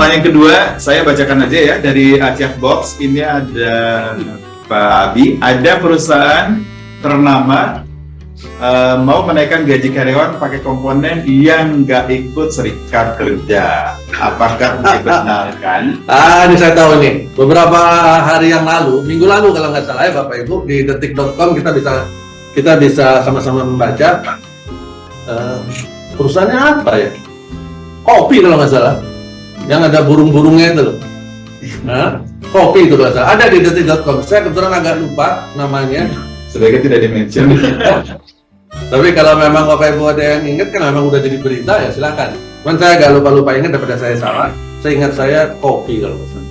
pertanyaan kedua, saya bacakan aja ya dari Aceh Box. Ini ada Pak Abi, ada perusahaan ternama mau menaikkan gaji karyawan pakai komponen yang nggak ikut serikat kerja. Apakah dibenarkan? Ini saya tahu nih. Beberapa hari yang lalu, minggu lalu kalau nggak salah ya Bapak Ibu, di detik.com kita bisa sama-sama membaca perusahaannya apa ya? Kopi kalau nggak salah. Yang ada burung-burungnya itu loh. Kopi itu bahasa. Ada di detik.com. Saya kebetulan agak lupa namanya. Sebaiknya tidak di-mention. Tapi kalau memang Bapak Ibu ada yang ingat, kan memang udah jadi berita ya silakan. Cuman saya agak lupa ingat daripada saya salah. Saya ingat saya kopi kalau nggak salah.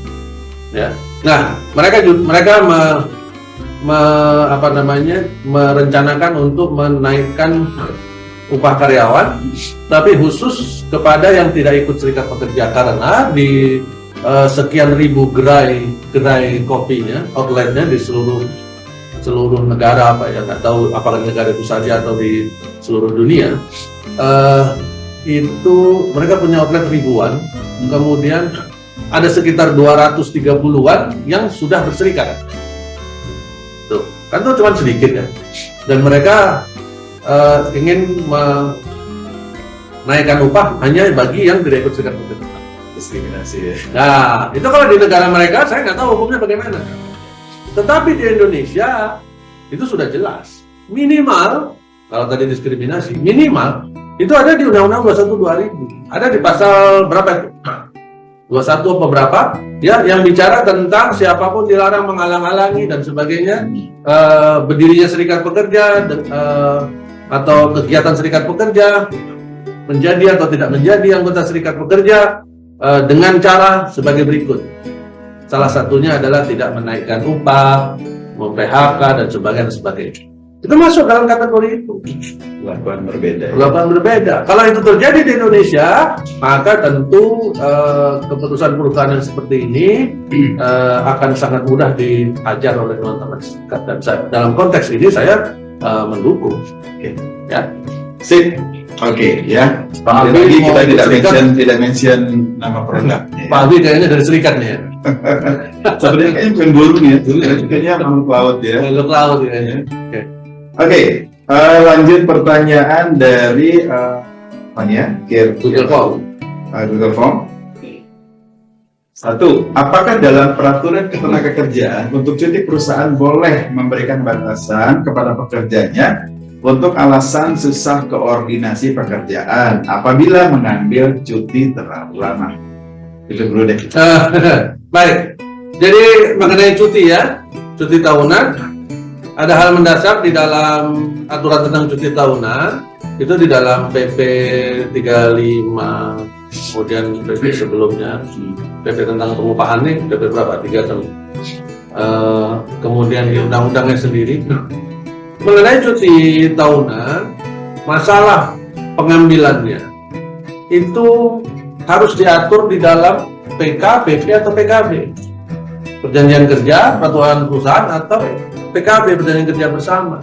Ya. Nah, mereka merencanakan untuk menaikkan upah karyawan, tapi khusus kepada yang tidak ikut serikat pekerja karena di sekian ribu gerai kopinya, outletnya di seluruh negara nggak tahu apakah negara itu saja atau di seluruh dunia, itu mereka punya outlet ribuan, kemudian ada sekitar 230-an yang sudah berserikat. Tuh, kan itu cuma sedikit ya, dan mereka ingin menaikkan upah hanya bagi yang tidak ikut serikat pekerja. Diskriminasi ya. Nah, itu kalau di negara mereka saya nggak tahu hukumnya bagaimana. Tetapi di Indonesia itu sudah jelas. Minimal, kalau tadi diskriminasi, minimal itu ada di Undang-Undang 21 2000. Ada di pasal berapa itu? 21 apa berapa? Ya, yang bicara tentang siapapun dilarang menghalang-halangi dan sebagainya, berdirinya serikat pekerja atau kegiatan serikat pekerja, menjadi atau tidak menjadi anggota serikat pekerja dengan cara sebagai berikut. Salah satunya adalah tidak menaikkan upah, mem-PHK dan sebagainya. Itu masuk dalam kategori itu. Perlakuan berbeda. Perlakuan berbeda. Kalau itu terjadi di Indonesia, maka tentu keputusan perusahaan yang seperti ini akan sangat mudah dihajar oleh teman-teman serikat. Dan dalam konteks ini saya mendukung. Ya. Sip. Oke, ya. Pak Abi kita tidak mention nama produk. Pak Abi kayaknya dari serikat nih ya. Sebenarnya kayaknya bukan burung ya, kayaknya makhluk laut ya. Makhluk laut kayaknya. Oke, lanjut pertanyaan dari Google Form. Google Form. 1. Apakah dalam peraturan ketenagakerjaan untuk cuti perusahaan boleh memberikan batasan kepada pekerjanya untuk alasan susah koordinasi pekerjaan apabila mengambil cuti terlalu lama? Itu dulu deh. Baik. Jadi mengenai cuti ya, cuti tahunan, ada hal mendasar di dalam aturan tentang cuti tahunan, itu di dalam PP 35, kemudian PP sebelumnya, PP tentang pengupahan nih, PP berapa? 3 tahun. Kemudian di undang-undangnya sendiri. Mengenai cuti tahunan, masalah pengambilannya itu harus diatur di dalam PK, PP atau PKB, perjanjian kerja, peraturan perusahaan atau PKB, perjanjian kerja bersama.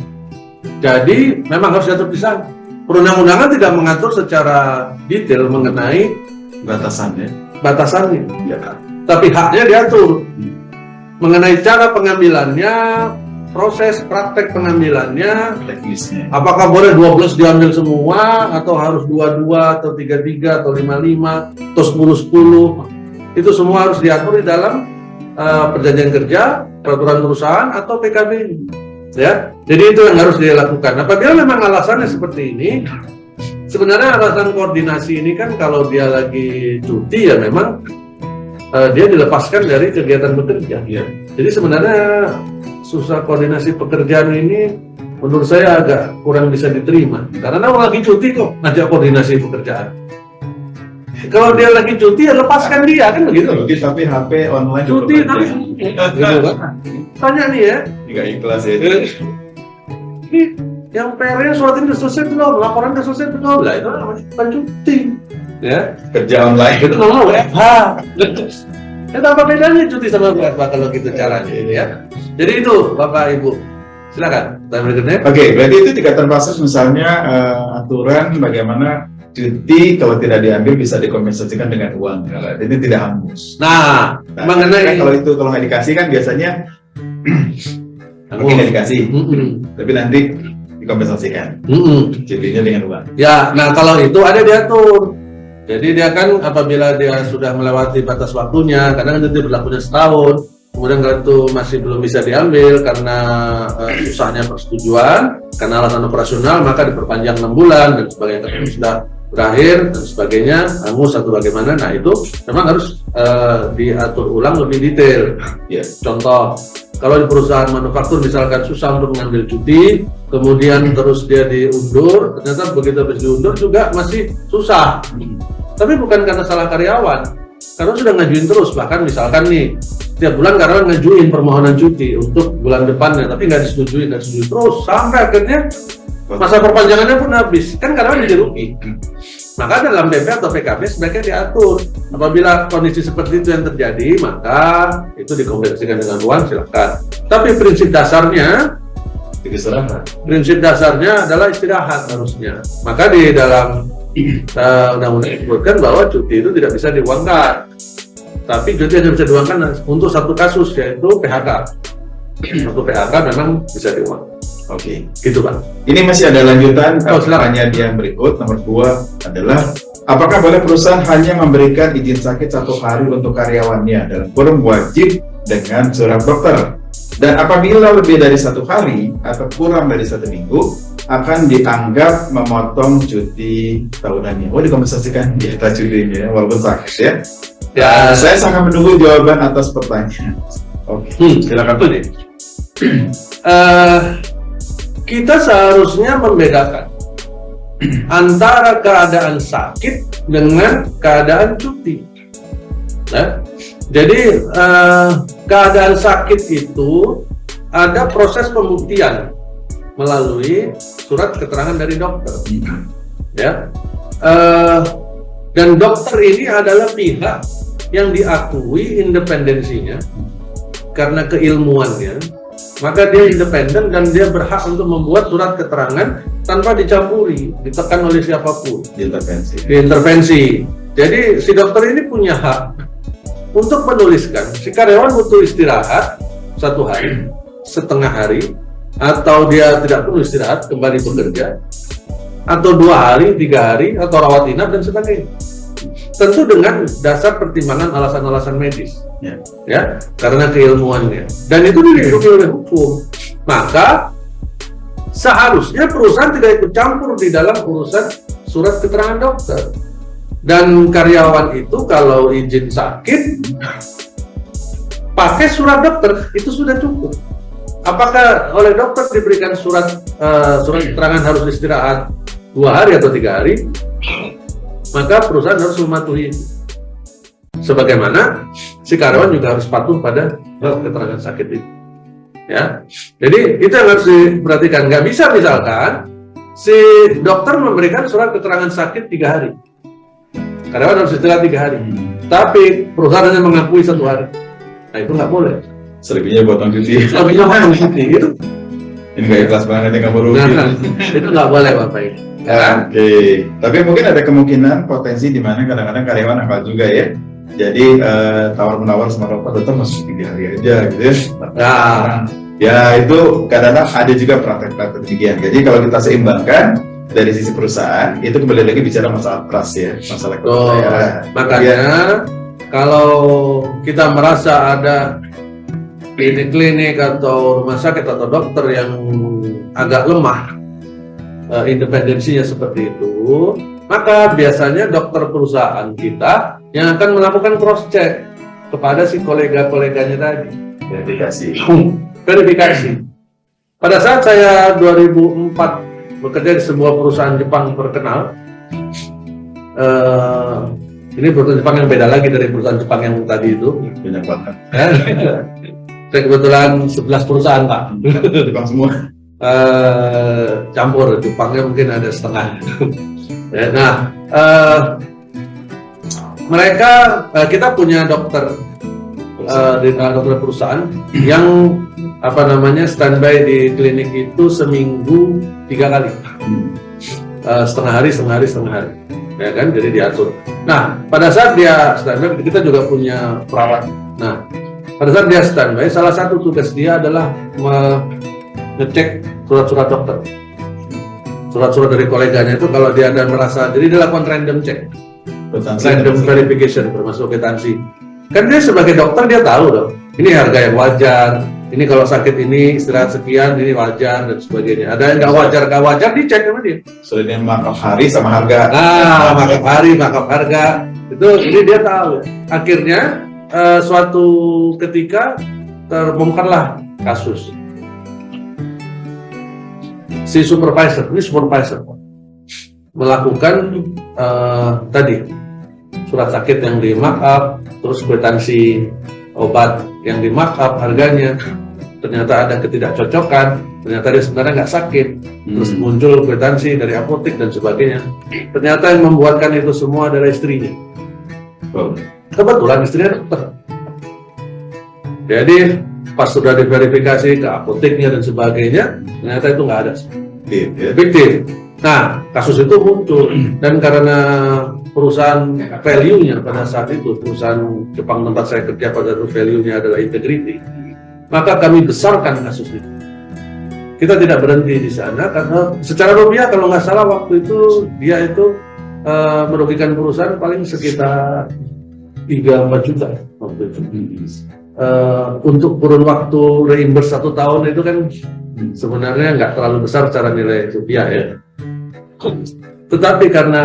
Jadi memang harus diatur di sana. Perundang-undangan tidak mengatur secara detail mengenai Batasannya. Ya, tapi haknya diatur mengenai cara pengambilannya, proses praktek pengambilannya, Teknisnya. apakah boleh 12 diambil semua atau harus 22 atau 33 atau 55 atau 10-10, itu semua harus diatur di dalam perjanjian kerja, peraturan perusahaan atau PKB ini. Ya, jadi itu yang harus dilakukan. Apabila memang alasannya seperti ini, sebenarnya alasan koordinasi ini kan kalau dia lagi cuti ya memang dia dilepaskan dari kegiatan bekerja. Ya. Jadi sebenarnya susah koordinasi pekerjaan ini menurut saya agak kurang bisa diterima. Karena orang lagi cuti kok ngajak koordinasi pekerjaan. Kalau dia lagi cuti ya lepaskan dia kan begitu. Cuti tapi HP online. Cuti tapi gitu kan. Tanya nih ya. Nggak ikhlas ya. Ini yang PR-nya surat ini selesai belum? Laporan udah selesai belum? Lah itu namanya bukan cuti. Ya. Kerja online. Itu namanya WFH. Itu apa bedanya cuti sama WFH kalau gitu caranya ini ya? Jadi itu Bapak Ibu, silakan. Tanya berikutnya. Oke, berarti itu tingkatan kasus misalnya aturan bagaimana cuti kalau tidak diambil bisa dikompensasikan dengan uang, jadi tidak hangus. Nah, mengenai kalau nggak dikasih kan biasanya mungkin nggak dikasih, tapi nanti dikompensasikan cutinya dengan uang. Ya, nah kalau itu ada diatur. Jadi dia kan apabila dia sudah melewati batas waktunya, kadang itu berlakunya setahun, kemudian kalau itu masih belum bisa diambil karena susahnya persetujuan, karena alasan operasional, maka diperpanjang 6 bulan dan sebagainya. Tapi sudah berakhir dan sebagainya, hangus atau bagaimana, nah itu memang harus diatur ulang lebih detail. Contoh, kalau di perusahaan manufaktur misalkan susah untuk mengambil cuti, kemudian terus dia diundur, ternyata begitu habis diundur juga masih susah. Tapi bukan karena salah karyawan, karena sudah ngajuin terus. Bahkan misalkan nih, setiap bulan karyawan ngajuin permohonan cuti untuk bulan depannya, tapi nggak disetujui terus, sampai akhirnya masa perpanjangannya pun habis. Kan karyawan jadi rugi. Maka dalam BP atau PKB sebaiknya diatur, apabila kondisi seperti itu yang terjadi, maka itu dikompensasikan dengan uang, silakan. Tapi prinsip dasarnya adalah istirahat harusnya. Maka di dalam undang-undang disebutkan bahwa cuti itu tidak bisa diuangkan, tapi cuti hanya bisa diuangkan untuk satu kasus, yaitu PHK. Satu PHK memang bisa diuangkan. Oke, gitu Pak. Ini masih ada lanjutan pertanyaan yang berikut. Nomor 2 adalah, apakah boleh perusahaan hanya memberikan izin sakit 1 hari untuk karyawannya dalam kurung wajib dengan surat dokter? Dan apabila lebih dari 1 hari atau kurang dari 1 minggu, akan dianggap memotong cuti tahunannya. Dikompensasikan kita cutinya walaupun sakit ya. Saya sangat menunggu jawaban atas pertanyaan. Oke, silakan tuh deh. Kita seharusnya membedakan antara keadaan sakit dengan keadaan cuti. Jadi keadaan sakit itu ada proses pembuktian melalui surat keterangan dari dokter, ya. Dan dokter ini adalah pihak yang diakui independensinya karena keilmuannya, maka dia independen dan dia berhak untuk membuat surat keterangan tanpa dicampuri, ditekan oleh siapapun. Diintervensi. Jadi si dokter ini punya hak untuk menuliskan si karyawan butuh istirahat 1 hari, setengah hari, atau dia tidak perlu istirahat, kembali bekerja, atau 2 hari, 3 hari, atau rawat inap dan sebagainya. Tentu dengan dasar pertimbangan alasan-alasan medis, ya, karena keilmuannya. Dan itu dilindungi oleh hukum. Maka seharusnya perusahaan tidak ikut campur di dalam urusan surat keterangan dokter. Dan karyawan itu kalau izin sakit pakai surat dokter itu sudah cukup. Apakah oleh dokter diberikan surat keterangan harus istirahat 2 hari atau 3 hari, maka perusahaan harus mematuhi itu. Sebagaimana si karyawan juga harus patuh pada keterangan sakit itu. Ya, jadi itu yang harus diperhatikan. Nggak bisa misalkan si dokter memberikan surat keterangan sakit 3 hari, karyawan harus istirahat 3 hari, tapi perusahaan hanya mengakui 1 hari. Nah itu nggak boleh. Selebihnya potong cuti. Gitu. Ini nggak ikhlas banget ya kamu rugi. Itu nggak boleh Bapak Ibu. Oke, tapi mungkin ada kemungkinan potensi di mana kadang-kadang karyawan nakal juga ya. Jadi tawar-menawar sama rokok tetap masuk 3 hari aja gitu ya. Ya itu kadang-kadang ada juga praktek-praktek demikian. Jadi kalau kita seimbangkan dari sisi perusahaan, itu kembali lagi bicara masalah trust ya, masalah kepercayaan. Makanya kalau kita merasa ada klinik-klinik atau rumah sakit atau dokter yang agak lemah independensinya seperti itu, maka biasanya dokter perusahaan kita yang akan melakukan cross check kepada si kolega-koleganya tadi. Verifikasi. Pada saat saya 2004 bekerja di sebuah perusahaan Jepang terkenal, ini perusahaan Jepang yang beda lagi dari perusahaan Jepang yang tadi itu. Banyak banget. Saya kebetulan 11 perusahaan Pak. Jepang semua. Campur, Jepangnya mungkin ada setengah. Kita punya dokter di dokter perusahaan yang standby di klinik itu seminggu 3 kali. setengah hari, ya kan? Jadi diatur. Nah, pada saat dia standby, kita juga punya perawat. Nah, pada saat dia standby, salah satu tugas dia adalah ngecek surat-surat dokter. Surat-surat dari koleganya itu kalau dia ada merasa, jadi dia lakukan random check, random verification, termasuk kwitansi. Kan dia sebagai dokter dia tahu dong, ini harga yang wajar, ini kalau sakit ini istirahat sekian, ini wajar dan sebagainya. Ada yang nggak wajar dicek sama dia. Soalnya markup hari sama harga. Nah, markup hari, markup harga itu ini dia tahu. Akhirnya suatu ketika terbongkarlah kasus. Si supervisor melakukan tadi surat sakit yang di markup, terus kwitansi obat yang di markup harganya, ternyata ada ketidakcocokan, ternyata dia sebenarnya nggak sakit, terus muncul kwitansi dari apotek dan sebagainya. Ternyata yang membuatkan itu semua adalah istrinya. Kebetulan istrinya dokter. Jadi pas sudah diverifikasi ke apoteknya dan sebagainya, ternyata itu nggak ada. Fiktif. Nah, kasus itu muncul dan karena perusahaan value-nya pada saat itu, perusahaan Jepang tempat saya kerja pada itu value-nya adalah integrity, maka kami besarkan kasus itu. Kita tidak berhenti di sana karena secara rupiah kalau nggak salah waktu itu dia itu merugikan perusahaan paling sekitar 3-4 juta waktu itu. Untuk kurun waktu reimburse 1 tahun itu kan sebenarnya nggak terlalu besar secara nilai rupiah ya. Tetapi karena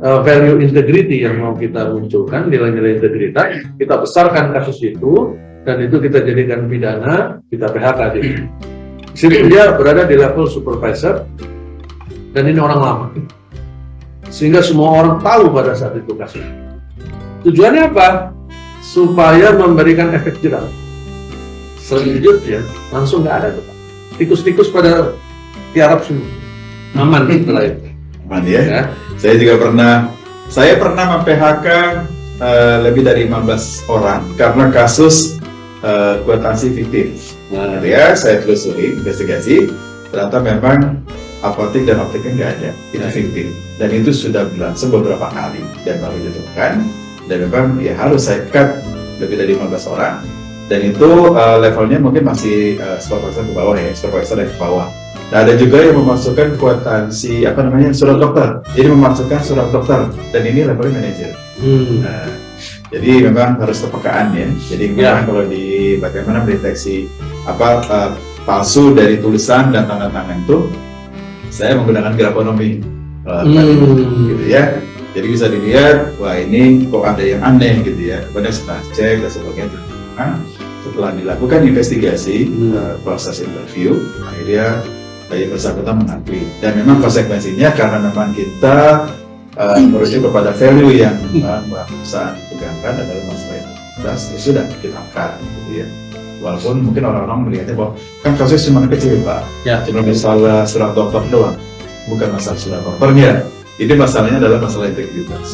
value integrity yang mau kita munculkan, nilai-nilai integritas, kita besarkan kasus itu dan itu kita jadikan pidana, kita PHK dia. Di situ dia berada di level supervisor dan ini orang lama, sehingga semua orang tahu pada saat itu kasus. Tujuannya apa? Supaya memberikan efek jerah. Selanjutnya langsung nggak ada tuh, tikus-tikus pada tiarap semua, aman setelah itu. Aman ya. Saya juga pernah mem-PHK lebih dari 15 orang karena kasus kwitansi fiktif. Nah, ya saya telusuri, investigasi, ternyata memang apotek dan optiknya nggak ada, itu fiktif. Dan itu sudah berlangsung beberapa kali dan baru ditentukan. Dan memang ya harus saya cut lebih dari 15 orang. Dan itu levelnya mungkin masih supervisor ke bawah ya, supervisor yang ke bawah. Nah, ada juga yang memasukkan kwitansi surat dokter. Jadi memasukkan surat dokter dan ini levelnya manajer. Nah, jadi memang harus kepekaan ya. Jadi memang kalau di bagaimana mendeteksi palsu dari tulisan dan tanda tangan itu, saya menggunakan grafonomi, gitu ya. Jadi bisa dilihat, wah ini kok ada yang aneh gitu ya. Kemudian setelah cek dan sebagainya. Nah, setelah dilakukan investigasi, proses interview, akhirnya yang bersangkutan mengakui. Dan memang konsekuensinya karena memang kita merujuk kepada value yang perusahaan pegangkan adalah masalah integritas, ya sudah kita angkat, gitu ya. Walaupun mungkin orang-orang melihatnya bahwa kan kasusnya cuma kecil Pak, cuma masalah surat dokter doang, bukan masalah surat dokternya. Ini masalahnya adalah masalah integritas.